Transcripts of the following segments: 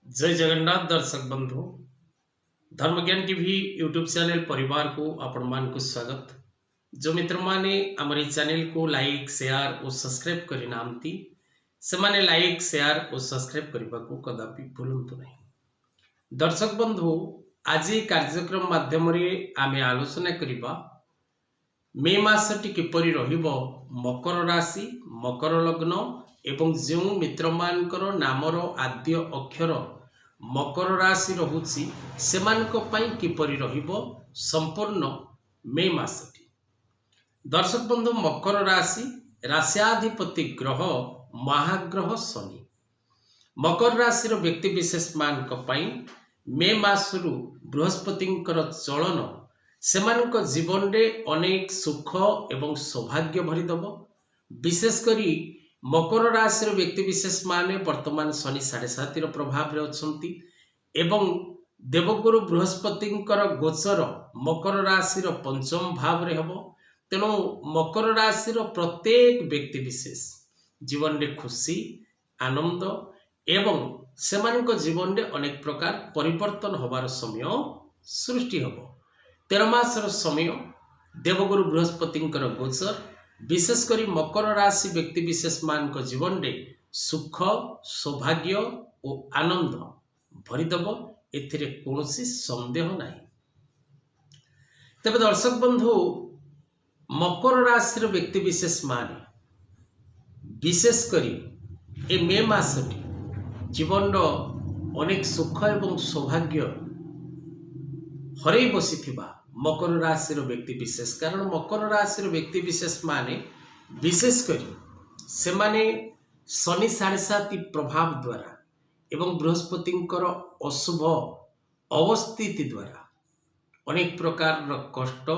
जय जगन्नाथ दर्शक बंधु धर्मज्ञान टीवी यूट्यूब चैनल परिवार को आपण मान को स्वागत। जो मित्र माने हमारे चैनल को लाइक शेयर और सब्सक्राइब करि नांती से माने लाइक शेयर और सब्सक्राइब करने को कदापि भूलंतु नहीं। दर्शक बंधु आज कार्यक्रम माध्यम आमे आलोचना करिबा मे मासटी किपरि रहिबो मकर राशि मकर लग्न एवं जो मित्र मानकर नामर आद्य अक्षर मकर राशि रहुछि सेमानक पई किपरि रहिबो संपूर्ण मे मासटी। दर्शक बंधु मकर राशि राश्याधिपति ग्रह महाग्रह शनि मकर राशि व्यक्ति विशेष मानक पई मे मासरु बृहस्पतिंकर चलन सेमानक जीवन रे अनेक सुख एवं सौभाग्य भरिदब। विशेषकरी मकर राशि व्यक्ति विशेष माने वर्तमान शनि 7.5 प्रभाव रे अछंती एवं देवगुरु बृहस्पतिंकर गोचर मकर राशि पंचम भाव रे हबो। तेणु मकर राशि प्रत्येक व्यक्ति विशेष जीवन रे खुशी आनंद एवं सेमानक जीवन रे अनेक प्रकार परिवर्तन होबार समय सृष्टि हबो। 13 मासर समय देवगुरु बृहस्पतिंकर गोचर विशेषकर मकर राशि व्यक्ति विशेष मान जीवन रे सुख सौभाग्य और आनंद भरिदब एथिरे कोनोसी संदेह नहीं। तबे दर्शक बंधु मकर राशि व्यक्ति विशेष मान विशेषकर ए मे मासटी जीवन अनेक सुख एवं सौभाग्य हरई बसिथिबा मकर राशि व्यक्ति विशेष कारण मकर राशि व्यक्ति विशेष माने विशेषकर से माने शनि 7.5 प्रभाव द्वारा एवं बृहस्पतिंकर अशुभ अवस्थिति द्वारा अनेक प्रकार कष्ट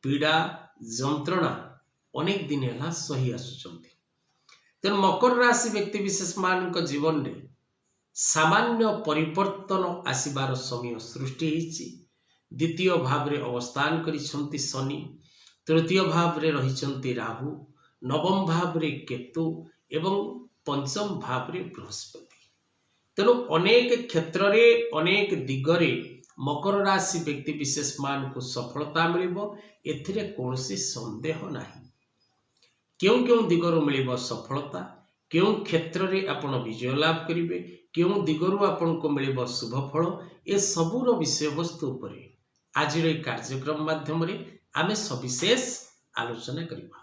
पीड़ा जंत्रणा अनेक दिन है सही आसुचंती। तेणु मकर राशि व्यक्ति विशेष मान जीवन रे सामान्य परिवर्तन आसिबार समय सृष्टि होइछि। द्वितीय भाव रे अवस्थान करिसंती शनि, तृतीय भाव रे रहिसंती राहु, नवम भाव रे केतु एवं पंचम भाव रे बृहस्पति। तेणु अनेक क्षेत्र रे अनेक दिगरे मकर राशि व्यक्ति विशेष मान को सफलता मिलिबो एथिरे कोनोसी संदेह नाही। क्यों क्यों दिगरु मिलिबो सफलता, क्यों क्षेत्र रे आपण विजय लाभ करिवे, क्यों दिगरु आपण को मिलिबो शुभ फल, ए सबुर विषय वस्तु उपरे आज कार्यक्रम माध्यम आमे सविशेष आलोचना करिबा।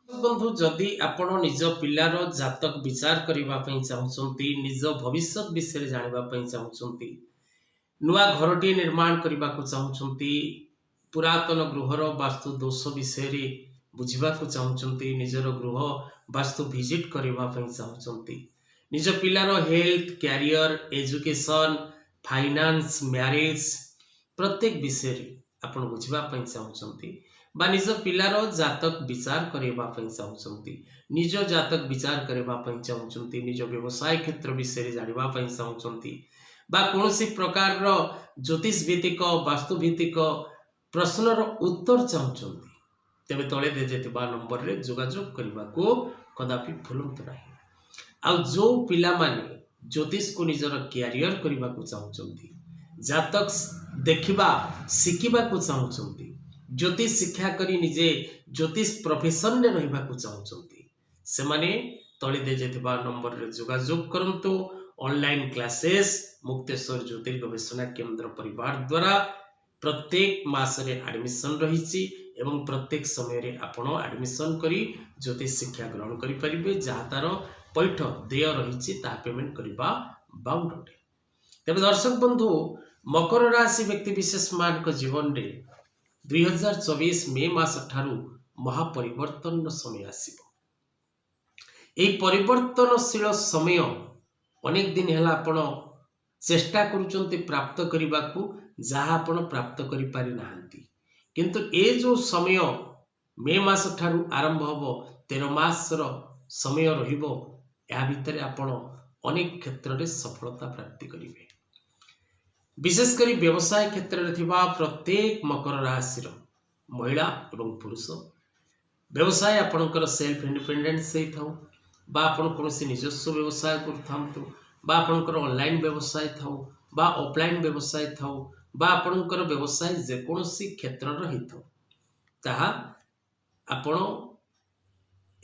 बंधु जदि आपण निज पिलार जातक विचार करिबा पई चाहुचंती, निज भविष्य विषय जानिबा पई चाहुचंती, नुआ घरटी निर्माण करिबा को चाहुचंती, पुरातन गृहर वास्तु दोष विषय रे बुझिबा को चाहुचंती, निजर गृह वास्तु विजिट करिबा पई चाहुचंती, निज पिलार health career education finance marriage प्रत्येक विषय आपण बुझापी चाहते बा निज पिलार जातक विचार करने चाहते, निज जातक विचार करने चाहते, निज व्यवसाय क्षेत्र विषय जानापी चाहते बा कौन प्रकार ज्योतिष भित्तिक वास्तुभित्तिक प्रश्नर उत्तर चाहते तेरे तले दिजा नंबर रे जोगाजोग करने को कदापि भूलंतु नहीं। आउ जो पिला माने ज्योतिष को निजर कैरियर करने को चाहते, जातक देखिबा शिखिबा को चाहते, ज्योतिष शिक्षा करी निजे ज्योतिष प्रोफेशन रे रहिबा को चाहते, से माने तले दिजा नंबर रे जोगाजोग करंतु। ऑनलाइन क्लासेस मुक्तेश्वर ज्योतिष गवेषणा केंद्र परिवार द्वारा प्रत्येक मास रे एडमिशन रही एवं प्रत्येक समय रे आपण एडमिशन करी ज्योतिष शिक्षा ग्रहण करि परिबे। जहा तार पैठ देय रही पेमेंट करबा बाउंड। तेज दर्शक बंधु मकर राशि व्यक्ति विशेष मान जीवन रे 2024 मे मास ठारू महापरिवर्तन समय आसीबो। एई परिवर्तनशील समय अनेक दिन है आपण चेष्टा करुचंती प्राप्त करने को जहाँ आपण प्राप्त करि पारि नाहंती, किंतु ए जो समय मे मास ठारू आरंभ होबो 13 मासर समय रहिबो या भितर आपण अनेक क्षेत्र रे सफलता प्राप्ति करिवे। विशेषकर व्यवसाय क्षेत्र में थिबा प्रत्येक मकर राशि महिला एवं पुरुष व्यवसाय आपणकर सेल्फ इंडिपेंडेंस बा आपण कौन निजस्व व्यवसाय करूँ बा आपणकर ऑनलाइन व्यवसाय थाउ बा ऑफलाइन व्यवसाय थाउ बा आपणकर व्यवसाय जेकोसी क्षेत्र रही थाउ ताहा आपण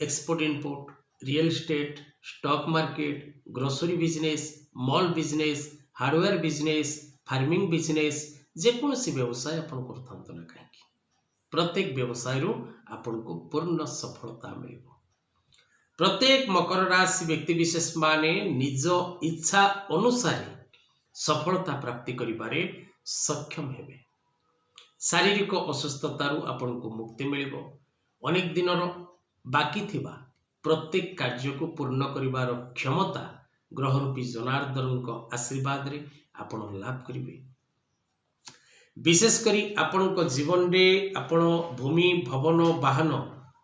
export import real estate stock market grocery business mall business hardware business farming business जेकोसी व्यवसाय आपण करथांत ना कहीं प्रत्येक व्यवसाय रू आपण को पूर्ण सफलता मिलिबो। प्रत्येक मकर राशि व्यक्ति विशेष माने निज इच्छा अनुसार सफलता प्राप्ति करिबारे सक्षम हेबे। शारीरिक असुस्थता रू आपण को मुक्ति मिलिबो। अनेक दिनर बाकी थिबा प्रत्येक कार्य को पूर्ण करिबार क्षमता ग्रहरूपी जनार्दन को आशीर्वाद रे आपण लाभ करिबे। विशेष करी आपण को जीवन रे आपण भूमि भवन वाहन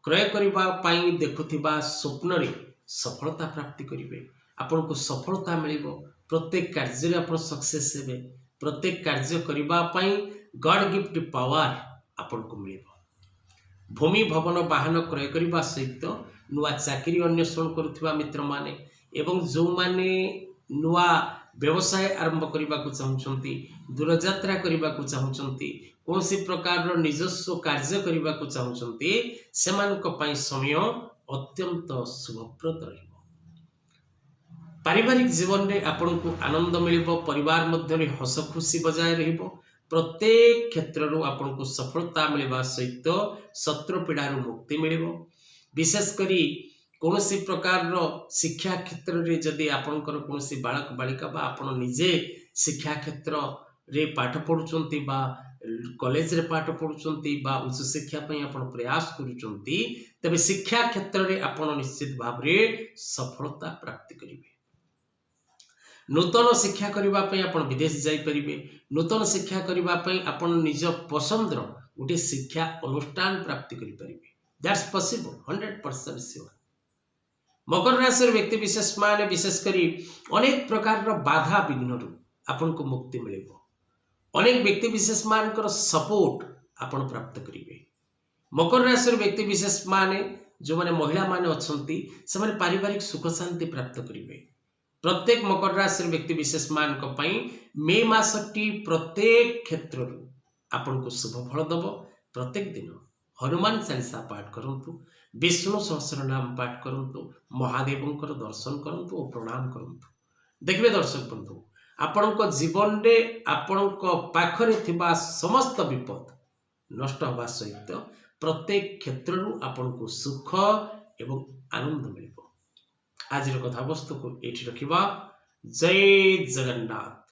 क्रय करिबा पाई देखुथिबा स्वप्न रे सफलता प्राप्ति करिवे। आपण को सफलता मिलिबो। प्रत्येक कार्य रे आपण सक्सेस हेबे। प्रत्येक कार्य करिबा पाई गॉड गिफ्ट पावर आपण को मिलिबो। भूमि भवन वाहन क्रय करिबा सहित नुआ चाकरी अन्वेषण करुथिबा मित्र माने एवं जो माने नुआ व्यवसाय आरंभ करने को चाहूँगी दूर यात्रा करने को चाहूँगी कौन सी प्रकार निजस्व कार्य करने को चाहूँगी से समय अत्यंत शुभप्रद रहिबो। पारिवारिक जीवन में आपण को आनंद मिलिबो। परिवार मध्य हस खुशी बजाय रहिबो। प्रत्येक क्षेत्र आपण को सफलता मिलवा सहित शत्रु पीड़ार मुक्ति मिलिबो। विशेष करी कौन सी प्रकार शिक्षा क्षेत्र रे जदि आपणकर कौन सी बालक बालिका बा आपण निजे शिक्षा क्षेत्र रे पाठ पढ़ुचंती बा कॉलेज रे पाठ पढ़ुचंती बा उच्च शिक्षा पई आपण प्रयास करूचंती तबे शिक्षा क्षेत्र रे आपण निश्चित भाव रे सफलता प्राप्त करिवे। नूतन शिक्षा करबा पई आपण विदेश जाई परिबे। नूतन शिक्षा करबा पई आपण निज पसंदर उटे शिक्षा अनुष्ठान प्राप्त करि परिबे। That's possible 100% sure. मकर राशि व्यक्ति विशेष माने विशेष करी अनेक प्रकार बाधा विघ्न आपन को मुक्ति मिलिबो। अनेक व्यक्ति विशेष मानकर सपोर्ट आपण प्राप्त करिवे। मकर राशि व्यक्ति विशेष माने जो माने महिला माने अछंती से माने पारिवारिक सुख शांति प्राप्त करिवे। प्रत्येक मकर राशि व्यक्ति विशेष मान को पई मे मासटी प्रत्येक क्षेत्र आपन को शुभ फल दबो। प्रत्येक दिन हनुमान चालीसा पाठ करंतु, विष्णु सहस्र नाम पाठ करंतु, महादेवंकर दर्शन करंतु और प्रणाम करंतु। देखिए दर्शक बंधु आपण को जीवन रे आपण को पाखरे थिबा समस्त विपद नष्ट होबा सहित प्रत्येक क्षेत्र आपण को सुख एवं आनंद मिलिबो। आज कथा वस्तु को एठी रखिबा। जय जगन्नाथ।